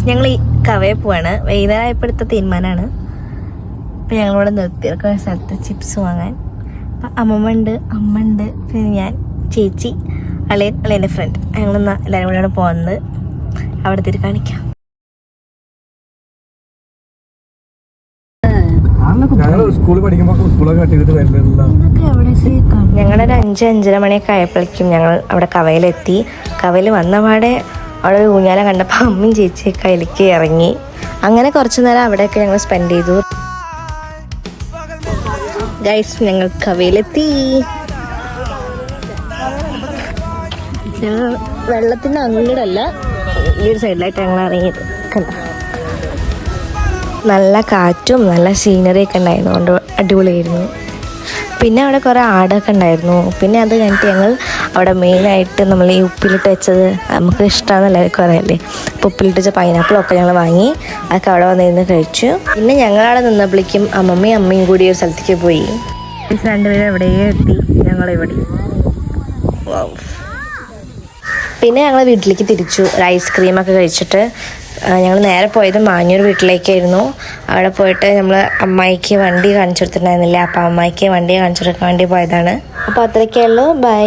ഞങ്ങൾ ഈ കവയെ പോവാണ്. വൈകുന്നേരം ഇപ്പോഴത്തെ തീരുമാനമാണ്. അപ്പം ഞങ്ങളിവിടെ നിർത്തിയൊക്കെ സ്ഥലത്ത് ചിപ്സ് വാങ്ങാൻ. അപ്പം അമ്മ ഉണ്ട്, പിന്നെ ഞാൻ, ചേച്ചി, അളിയൻ്റെ ഫ്രണ്ട്. ഞങ്ങളൊന്ന് എല്ലാവരും കൂടെ പോകുന്നത്. അവിടെ തിരി കാണിക്കാം. ഞങ്ങളൊരു 5-5:30 മണിയൊക്കെ ആയപ്പോഴേക്കും ഞങ്ങൾ അവിടെ കവയിലെത്തി. കവയിൽ വന്നപാടെ അവിടെ ഒരു ഊഞ്ഞാല കണ്ടപ്പോൾ അമ്മയും ചേച്ചിയൊക്കെ അതിലേക്ക് ഇറങ്ങി. അങ്ങനെ കുറച്ചു നേരം അവിടെയൊക്കെ ഞങ്ങൾ സ്പെൻഡ് ചെയ്തു. ഗൈസ്, ഞങ്ങൾ കവയിലെത്തി. ഞങ്ങൾ വെള്ളത്തിൻ്റെ അങ്ങോട്ടല്ല, ഈ ഒരു സൈഡിലായിട്ട് ഞങ്ങൾ ഇറങ്ങിയത്. കണ്ട, നല്ല കാറ്റും നല്ല സീനറിയൊക്കെ ഉണ്ടായിരുന്നു, കൊണ്ട് അടിപൊളിയായിരുന്നു. പിന്നെ അവിടെ കുറേ ആടൊക്കെ ഉണ്ടായിരുന്നു. പിന്നെ അത് കഴിഞ്ഞിട്ട് ഞങ്ങൾ അവിടെ മെയിനായിട്ട് നമ്മൾ ഈ ഉപ്പിലിട്ട് വെച്ചത് നമുക്ക് ഇഷ്ടമാണെന്ന് എല്ലാവർക്കും അറിയാമല്ലേ. അപ്പോൾ ഉപ്പിലിട്ട് വെച്ച പൈനാപ്പിളൊക്കെ ഞങ്ങൾ വാങ്ങി, അതൊക്കെ അവിടെ വന്നിരുന്ന് കഴിച്ചു. പിന്നെ ഞങ്ങളവിടെ നിന്നപ്പോഴേക്കും അമ്മയും കൂടി ഒരു സ്ഥലത്തേക്ക് പോയി. രണ്ടുപേരും എവിടെയേ എത്തി, ഞങ്ങളിവിടെ. പിന്നെ ഞങ്ങൾ വീട്ടിലേക്ക് തിരിച്ചു. ഒരു ഐസ്ക്രീമൊക്കെ കഴിച്ചിട്ട് ഞങ്ങൾ നേരെ പോയത് മാഞ്ഞൂർ വീട്ടിലേക്കായിരുന്നു. അവിടെ പോയിട്ട് നമ്മൾ അമ്മായിക്ക് വണ്ടി കാണിച്ചു കൊടുത്തിട്ടുണ്ടായിരുന്നില്ല. അപ്പോൾ അമ്മായിക്ക് വണ്ടി കാണിച്ചു കൊടുക്കാൻ വേണ്ടി പോയതാണ്. അപ്പോൾ അത്രയൊക്കെ ഉള്ളൂ. ബൈ.